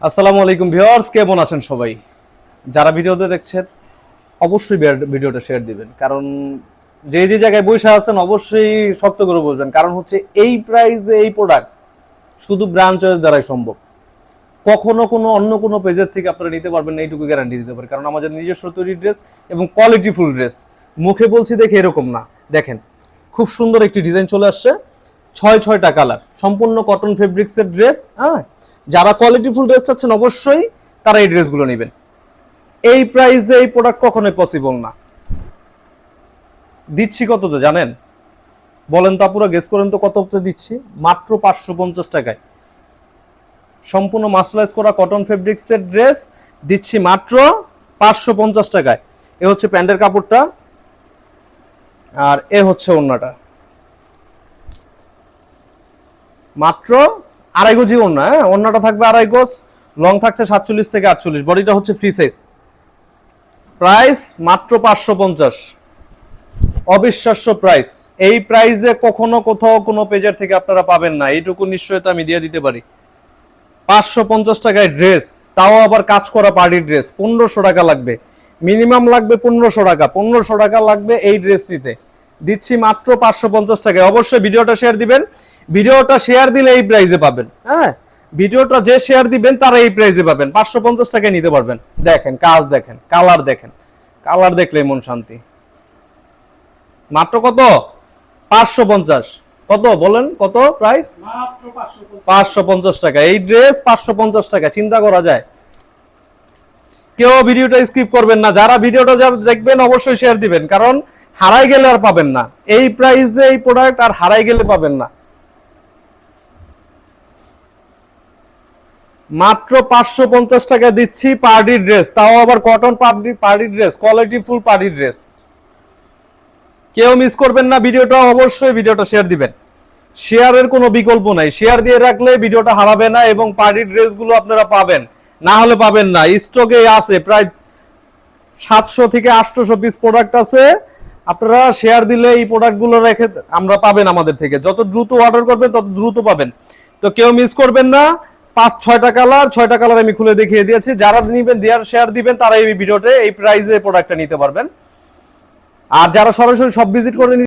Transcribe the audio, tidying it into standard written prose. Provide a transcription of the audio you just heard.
আসসালামু আলাইকুম ভিউয়ার্স, কেমন আছেন সবাই? যারা ভিডিওতে দেখছেন অবশ্যই ভিডিওটা শেয়ার দিবেন, কারণ যে যে জায়গায় বসে আছেন অবশ্যই শক্ত করে বসবেন। কারণ হচ্ছে এই প্রাইসে এই প্রোডাক্ট শুধু ব্র্যান্ড চয়েস দ্বারাই সম্ভব। কখনো কোনো অন্য কোনো পেজের থেকে আপনারা নিতে পারবেন না, এইটুকু গ্যারান্টি দিতে পারি। কারণ আমাদের নিজস্ব তৈরি ড্রেস এবং কোয়ালিটিফুল ড্রেস। মুখে বলছি দেখে এরকম না, দেখেন খুব সুন্দর একটি ডিজাইন চলে আসছে, ছয়টা কালার, সম্পূর্ণ কটন ফেব্রিক্সের ড্রেস। হ্যাঁ, যারা কোয়ালিটিফুল ড্রেস চাচ্ছেন অবশ্যই তারা এই ড্রেসগুলো নেবেন। এই প্রাইসে এই প্রোডাক্ট কখনোই পসিবল না। দিচ্ছি কততে জানেন? বলেন তো আপুরা, গেস করেন তো কততে দিচ্ছি? মাত্র 550 টাকায় সম্পূর্ণ মাস্টারাইজ করা কটন ফেব্রিক্সের ড্রেস দিচ্ছি মাত্র 550 টাকায়। এ হচ্ছে প্যান্টের কাপড়টা, আর এ হচ্ছে ওড়নাটা। মাত্র আড়াই গজি ওড়না। হ্যাঁ, ওড়নাটা থাকবে আড়াই গজ, লং থাকছে 47 থেকে 48, বডিটা হচ্ছে ফ্রি সাইজ। প্রাইস মাত্র 550। অবিশ্বাস্য প্রাইস। এই প্রাইসে কখনো কোথাও কোনো পেজের থেকে আপনারা পাবেন না, এইটুকু নিশ্চয়তা আমি দিয়ে দিতে পারি। 550 টাকায় ড্রেস, তাও আবার কাজ করা পার্টি ড্রেস। 1500 টাকা লাগবে, মিনিমাম লাগবে 1500 টাকা। 1500 টাকা লাগবে এই ড্রেস নিতে, দিচ্ছি মাত্র 550 টাকায়। অবশ্যই ভিডিওটা শেয়ার দিবেন, ভিডিওটা শেয়ার দিলে এই প্রাইসে পাবেন। হ্যাঁ, ভিডিওটা যে শেয়ার দিবেন তারা এই প্রাইসে পাবেন, 550 টাকায় নিতে পারবেন। দেখেন কাজ, দেখেন কালার, দেখেন কালার দেখলে মন শান্তি। মাত্র কত? 550। কত বলেন, কত প্রাইস? মাত্র 550 টাকা এই ড্রেস, 550 টাকা। চিন্তা করা যায়? কেউ ভিডিওটা স্কিপ করবেন না, যারা ভিডিওটা দেখবেন অবশ্যই শেয়ার দিবেন, কারণ হারাই গেলে আর পাবেন না। এই প্রাইসে এই প্রোডাক্ট আর হারাই গেলে পাবেন না। মাত্র 550 টাকা দিচ্ছি পার্টি ড্রেস, তাও আবার cotton party dress, quality full party dress. কেউ মিস করবেন না ভিডিওটা, অবশ্যই ভিডিওটা শেয়ার দিবেন। শেয়ারের কোনো বিকল্প নাই, শেয়ার দিয়ে রাখলে ভিডিওটা হারাবে না এবং পার্টি ড্রেসগুলো আপনারা পাবেন, না হলে পাবেন না। স্টকে আছে প্রায় 700 থেকে 800 পিস প্রোডাক্ট আছে। আপনারা শেয়ার দিলে এই প্রোডাক্টগুলো রেখে আমরা পাবেন আমাদের থেকে। যত দ্রুত অর্ডার করবেন তত দ্রুত পাবেন। তো কেউ মিস করবেন না। 6টা কালার আমি খুলে দেখিয়ে দিয়েছি। যারা নিবেন, শেয়ার দিবেন, তারা এই ভিডিওতে এই প্রাইসে প্রোডাক্টটা নিতে পারবেন। আর যারা সরাসরি সব ভিজিট করে